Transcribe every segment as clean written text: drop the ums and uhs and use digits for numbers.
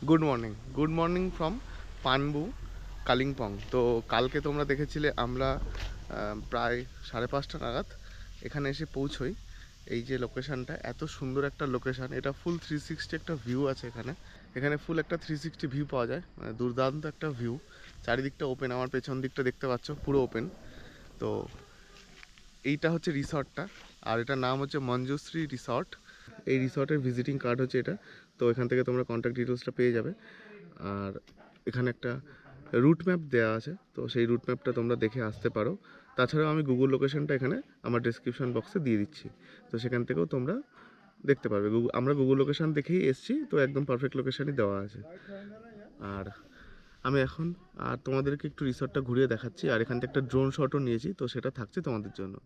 Good morning from পানবু Kalimpong. তো কালকে তোমরা দেখেছিলে আমরা প্রায় 5:30 নাগাদ এখানে এসে পৌঁছই। এই যে লোকেশানটা, এত সুন্দর একটা লোকেশান, এটা ফুল 360 একটা ভিউ আছে এখানে। এখানে ফুল একটা 360 ভিউ পাওয়া যায়, মানে দুর্দান্ত একটা ভিউ। চারিদিকটা ওপেন, আমার পেছন দিকটা দেখতে পাচ্ছ পুরো ওপেন। তো এইটা হচ্ছে রিসর্টটা, আর এটার নাম হচ্ছে মঞ্জুশ্রী রিসর্ট। এই রিসর্টের ভিজিটিং কার্ড হচ্ছে এটা। তো এখান থেকে তোমরা কন্ট্যাক্ট ডিটেলসটা পেয়ে যাবে। আর এখানে একটা রুট ম্যাপ দেওয়া আছে, তো সেই রুট ম্যাপটা তোমরা দেখে আসতে পারো। তাছাড়াও আমি গুগল লোকেশনটা এখানে আমার ডেসক্রিপশন বক্সে দিয়ে দিচ্ছি, তো সেখান থেকেও তোমরা দেখতে পারবে। আমরা গুগল লোকেশন দেখেই এসেছি, তো একদম পারফেক্ট লোকেশনই দেওয়া আছে। আর আমি এখন তোমাদেরকে একটু রিসর্টটা ঘুরিয়ে দেখাচ্ছি, আর এখান থেকে একটা ড্রোন শটও নিয়েছি, তো সেটা থাকছে তোমাদের জন্য।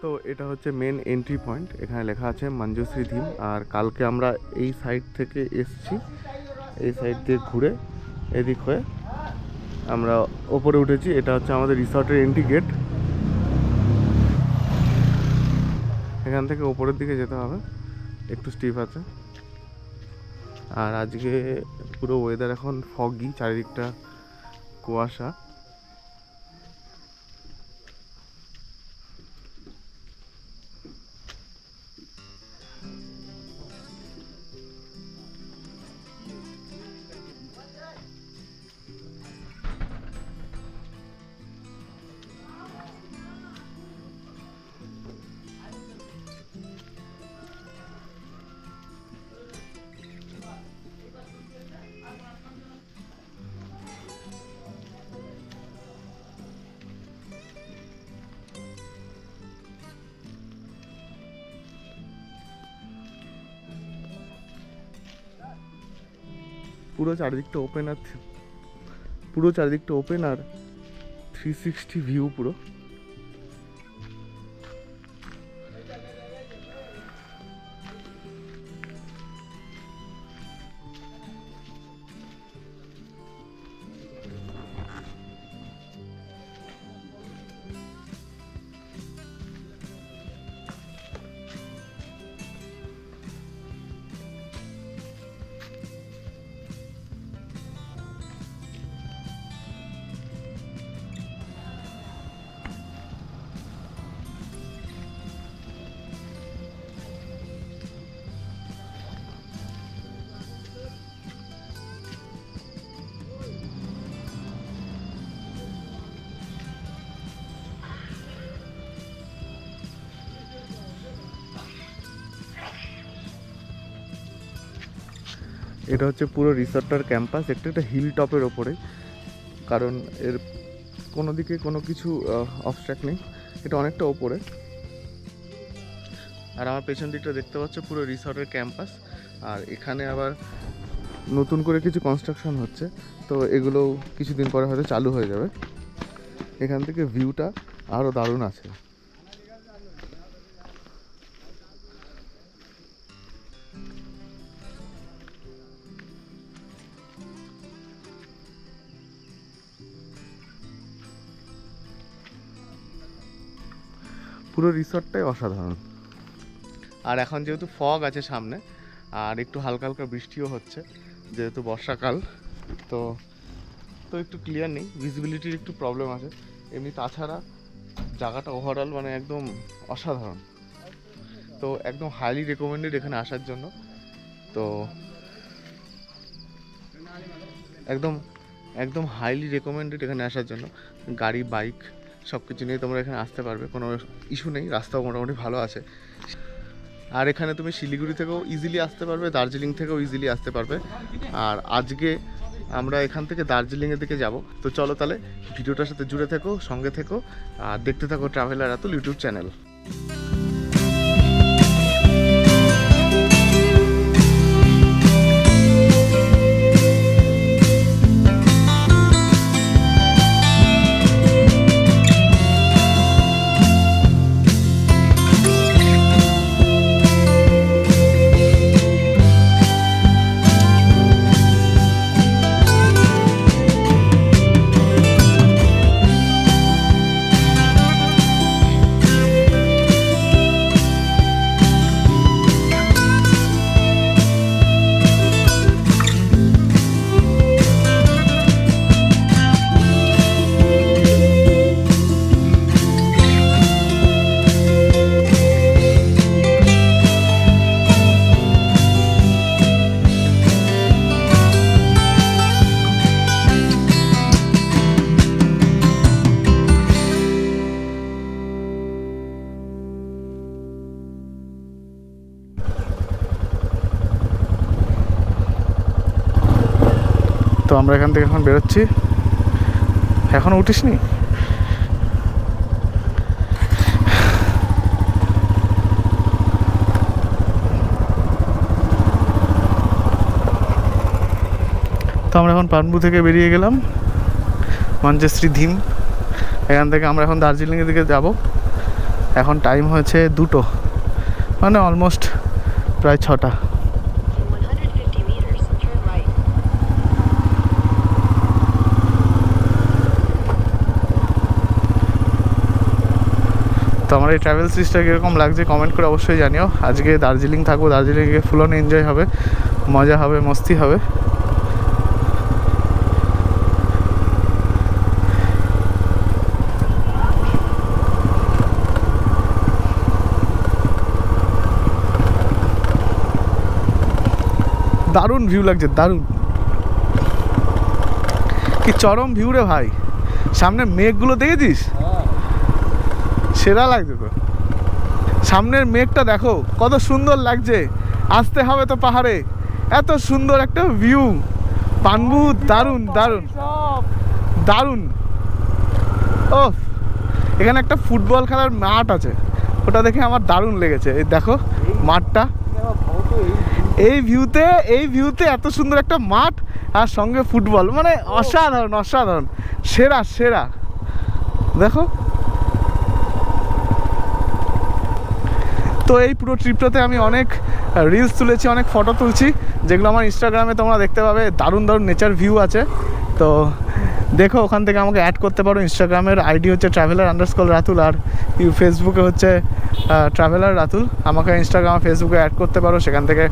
তো এটা হচ্ছে মেন এন্ট্রি পয়েন্ট, এখানে লেখা আছে মঞ্জুশ্রী থিম। আর কালকে আমরা এই সাইড থেকে এসছি, এই সাইড দিয়ে ঘুরে এদিক হয়ে আমরা ওপরে উঠেছি। এটা হচ্ছে আমাদের রিসর্টের এন্ট্রি গেট। এখান থেকে ওপরের দিকে যেতে হবে, একটু স্টিপ আছে। আর আজকে পুরো ওয়েদার এখন ফগি, চারিদিকটা কুয়াশা। পুরো চারিদিকটা ওপেন, আর পুরো চারিদিকটা ওপেন আর 360 ভিউ পুরো। এটা হচ্ছে পুরো রিসর্টটার ক্যাম্পাস, একটা হিল টপের ওপরে, কারণ এর কোনো দিকে কোনো কিছু অবস্ট্রাক্ট নেই, এটা অনেকটা ওপরে। আর আমার পেছন দিকটা দেখতে পাচ্ছ পুরো রিসর্টের ক্যাম্পাস। আর এখানে আবার নতুন করে কিছু কনস্ট্রাকশন হচ্ছে, তো এগুলো কিছুদিন পরে হয়তো চালু হয়ে যাবে। এখান থেকে ভিউটা আরও দারুণ আছে। পুরো রিসর্টটাই অসাধারণ। আর এখন যেহেতু ফগ আছে সামনে, আর একটু হালকা হালকা বৃষ্টিও হচ্ছে, যেহেতু বর্ষাকাল, তো তো একটু ক্লিয়ার নেই, ভিজিবিলিটির একটু প্রবলেম আছে। এমনি তাছাড়া জায়গাটা ওভারঅল মানে একদম অসাধারণ। তো একদম হাইলি রেকমেন্ডেড এখানে আসার জন্য। তো তো একদম একদম হাইলি রেকমেন্ডেড এখানে আসার জন্য। গাড়ি বাইক সব কিছু নিয়ে তোমরা এখানে আসতে পারবে, কোনো ইস্যু নেই, রাস্তাও মোটামুটি ভালো আছে। আর এখানে তুমি শিলিগুড়ি থেকেও ইজিলি আসতে পারবে, দার্জিলিং থেকেও ইজিলি আসতে পারবে। আর আজকে আমরা এখান থেকে দার্জিলিংয়ের দিকে যাব। তো চলো তাহলে ভিডিওটার সাথে জুড়ে থেকো, সঙ্গে থেকো, আর দেখতে থাকো ট্রাভেলার রাতুল ইউটিউব চ্যানেল। তো আমরা এখান থেকে এখন বেরোচ্ছি। এখনো উঠিসনি? তো আমরা এখন পানবু থেকে বেরিয়ে গেলাম মঞ্চশ্রী ধিম। এখান থেকে আমরা এখন দার্জিলিংয়ের দিকে যাব। এখন টাইম হয়েছে 2টো, মানে অলমোস্ট প্রায় 6টা। তো আমার এই ট্রাভেল সিরিজটা কীরকম লাগছে কমেন্ট করে অবশ্যই জানিও। আজকে দার্জিলিং থাকবো, দার্জিলিংয়ে ফুল অন এনজয় হবে, মজা হবে, মস্তি হবে। দারুণ ভিউ লাগছে, দারুণ, কি চরম ভিউ রে ভাই। সামনে মেঘগুলো দেখেছিস? সেরা লাগছে তো। সামনের মেঘটা দেখো কত সুন্দর লাগছে। আসতে হবে তো পাহাড়ে, এত সুন্দর একটা ভিউ। পানবু দারুণ দারুণ দারুণ। ও এখানে একটা ফুটবল খেলার মাঠ আছে, ওটা দেখে আমার দারুণ লেগেছে। এই দেখো মাঠটা, এই ভিউতে এত সুন্দর একটা মাঠ আর সঙ্গে ফুটবল, মানে অসাধারণ অসাধারণ, সেরা সেরা। দেখো তো এই পুরো ট্রিপটাতে আমি অনেক রিলস তুলেছি, অনেক ফটো তুলছি, যেগুলো আমার ইনস্টাগ্রামে তোমরা দেখতে পাবে। দারুণ দারুণ নেচার ভিউ আছে। তো দেখো ওখান থেকে আমাকে অ্যাড করতে পারো। ইনস্টাগ্রামের আইডি হচ্ছে traveler_রাতুল, আর ফেসবুকে হচ্ছে ট্রাভেলার রাতুল। আমাকে ইনস্টাগ্রাম ফেসবুকে অ্যাড করতে পারো, সেখান থেকে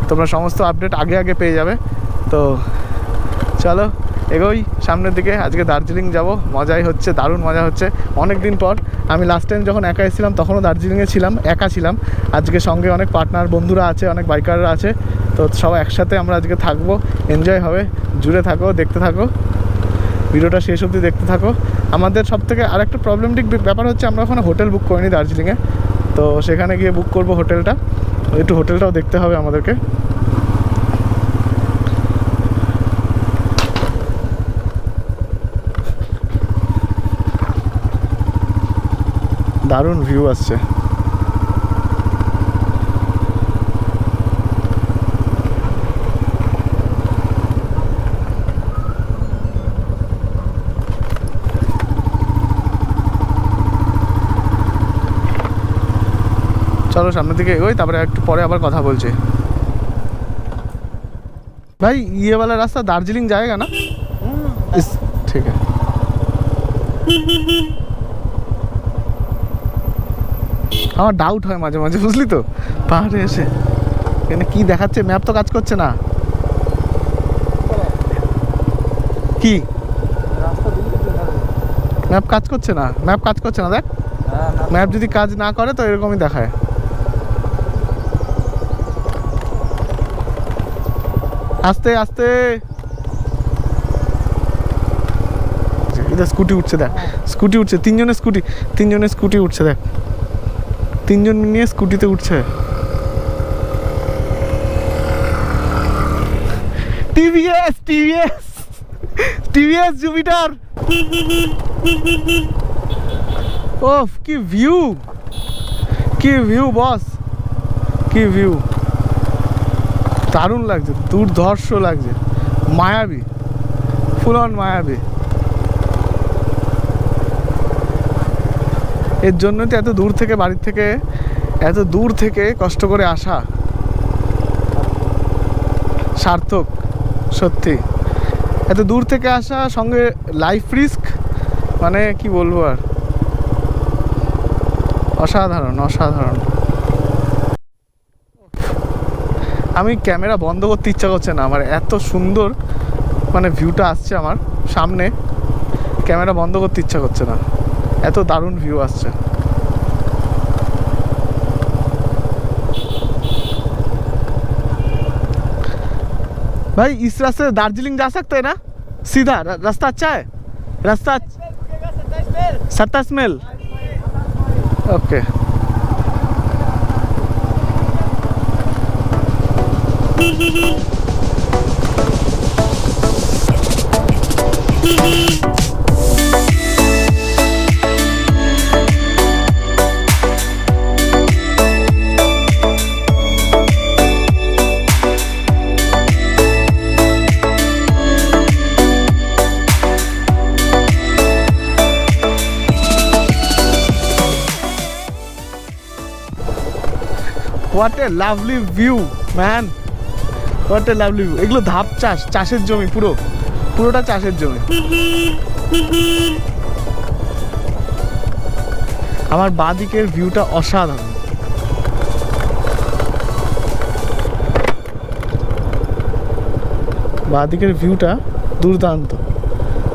তোমরা সমস্ত আপডেট আগে আগে পেয়ে যাবে। তো চলো এগোই সামনের দিকে। আজকে দার্জিলিং যাব, মজাই হচ্ছে, দারুণ মজা হচ্ছে। অনেক দিন পর, আমি লাস্ট টাইম যখন একা এসেছিলাম তখনও দার্জিলিংয়ে ছিলাম, একা ছিলাম। আজকে সঙ্গে অনেক পার্টনার বন্ধুরা আছে, অনেক বাইকাররা আছে। তো সবাই একসাথে আমরা আজকে থাকবো, এনজয় হবে। জুড়ে থাকো, দেখতে থাকো, ভিডিওটা শেষ অবধি দেখতে থাকো। আমাদের সব থেকে আরেকটা প্রবলেমটিক ব্যাপার হচ্ছে আমরা ওখানে হোটেল বুক করিনি দার্জিলিংয়ে। তো সেখানে গিয়ে বুক করব হোটেলটা, একটু হোটেলটাও দেখতে হবে আমাদেরকে। দারুণ ভিউ আসছে। চলো সামনের দিকে এগোই, তারপরে একটু পরে আবার কথা বলছি। ভাই ये वाला रास्ता दार्जिलिंग जाएगा ना? इस ठीक है। আমার ডাউট হয় মাঝে মাঝে, বুঝলি তো, পাহাড়ে এসে এখানে কি দেখাচ্ছে, ম্যাপ তো কাজ করছে না। কি ম্যাপ কাজ করছে না? ম্যাপ কাজ করছে না, দেখ। ম্যাপ যদি কাজ না করে তো এরকমই দেখায়। আস্তে আস্তে। এটা স্কুটি উঠছে, দেখ স্কুটি উঠছে, তিনজনের স্কুটি উঠছে, দেখ তিনজন নিয়ে স্কুটিতে উঠছে। TVS Jupiter. ওফ কি ভিউ বস, কি ভিউ, দারুণ লাগছে, দুর্ধর্ষ লাগছে, মায়াবী, ফুল অন মায়াবী। এর জন্যই তো এত দূর থেকে, বাড়ির থেকে এত দূর থেকে কষ্ট করে আসা সার্থক সত্যি। এত দূর থেকে আসা, সঙ্গে লাইফ রিস্ক, মানে কি বলবো আর, অসাধারণ অসাধারণ। আমি ক্যামেরা বন্ধ করতে ইচ্ছা করছে না আমার, এত সুন্দর মানে ভিউটা আসছে আমার সামনে, ক্যামেরা বন্ধ করতে ইচ্ছা করছে না, এত দারুণ ভিউ আসছে। भाई इस रास्ते से दार्जिलिंग जा सकते हैं ना सीधा? रास्ता अच्छा है, रास्ता 27 मील। Okay what a lovely view man, what a lovely view. এগুলো ধাপ চাষ, চাষের জমি, পুরোটা চাষের জমি। আমার বাঁদিকের ভিউটা অসাধারণ, বাঁদিকের ভিউটা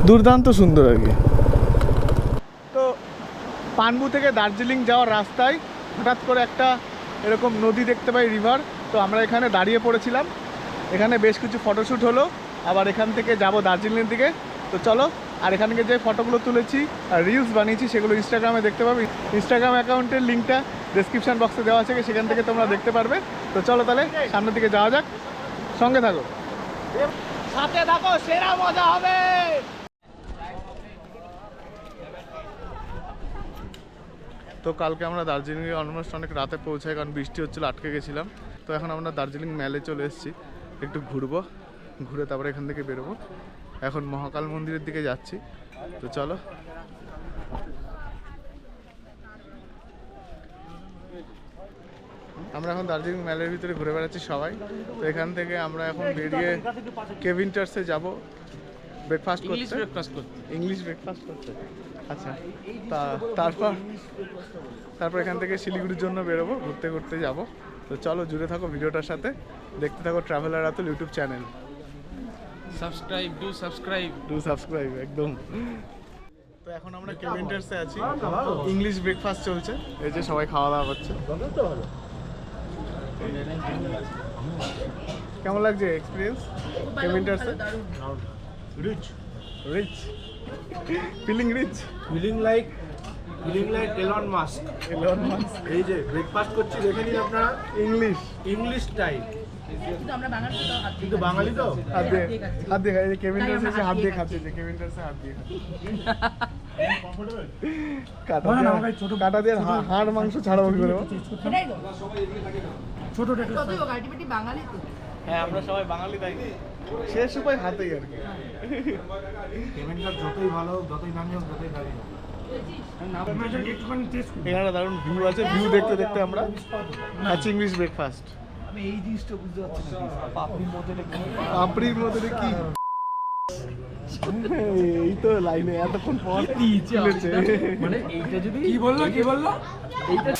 দুর্দান্ত সুন্দর আর কি। তো পানবু থেকে দার্জিলিং যাওয়ার রাস্তায় হঠাৎ করে একটা এরকম নদী দেখতে পাই, রিভার। তো আমরা এখানে দাঁড়িয়ে পড়েছিলাম, এখানে বেশ কিছু ফটোশ্যুট হলো, আবার এখান থেকে যাব দার্জিলিংয়ের দিকে। তো চলো, আর এখান থেকে যে ফটোগুলো তুলেছি আর রিলস বানিয়েছি সেগুলো ইনস্টাগ্রামে দেখতে পাবে। ইনস্টাগ্রাম অ্যাকাউন্টের লিঙ্কটা ডেসক্রিপশন বক্সে দেওয়া আছে, সেখান থেকে তোমরা দেখতে পারবে। তো চলো তাহলে সামনের দিকে যাওয়া যাক, সঙ্গে থাকো, সাথে থাকো, সেরা মজা হবে। তো কালকে আমরা দার্জিলিংয়ে অলমোস্ট অনেক রাতে পৌঁছাই, কারণ বৃষ্টি হচ্ছিলো, আটকে গেছিলাম। তো এখন আমরা দার্জিলিং ম্যালে চলে এসেছি, একটু ঘুরবো, ঘুরে তারপরে এখান থেকে বেরোবো। এখন মহাকাল মন্দিরের দিকে যাচ্ছি। তো চলো, আমরা এখন দার্জিলিং ম্যালের ভিতরে ঘুরে বেড়াচ্ছি সবাই। তো এখান থেকে আমরা এখন বেরিয়ে কেভিন্টার্সে যাব ব্রেকফাস্ট করতে, ইংলিশ ব্রেকফাস্ট করতে। আচ্ছা, তারপর এখান থেকে শিলিগুড়ির জন্য বেরোবো, ঘুরতে ঘুরতে যাব। তো চলো, জুড়ে থাকো ভিডিওটার সাথে, দেখতে থাকো traveller Ratul YouTube channel. Subscribe একদম। তো এখন আমরা কেভিন্টার্সে আছি, ইংলিশ ব্রেকফাস্ট চলছে, এই যে সবাই খাওয়া দাওয়া করছে। কেমন লাগছে এক্সপিরিয়েন্স কেভিন্টার্সে? Rich feeling like Elon Musk. এই যে ব্রেকফাস্ট করছি, দেখে নিন আপনারা, ইংলিশ টাইপ, কিন্তু বাঙালি তো হাত দিয়ে খাই। কেভিন্টার্সে এসে হাত দিয়ে খাচ্ছে, যে কেভিন্টার্সে হাত দিয়ে কাটা দিয়ে হাড় মাংস ছাড়াবো কি করে? ছোট বাঙালি তো, হ্যাঁ আমরা সবাই বাঙালি, তাই শেষ উপায় হাতেই আর কি। কেভিন্টার যতই ভালো হোক, যতই দামি হোক, যতই দামি হোক, এখানে দারুণ ভিউ আছে, ভিউ দেখতে দেখতে আমরা খাচ্ছি ইংলিশ ব্রেকফাস্ট। আমি এই জিনিসটা বুঝতে পারছি না, পাপড়ির মধ্যে কি এই তো লাইনে এতক্ষণ পর মানে এইটা যদি কি বললো এইটা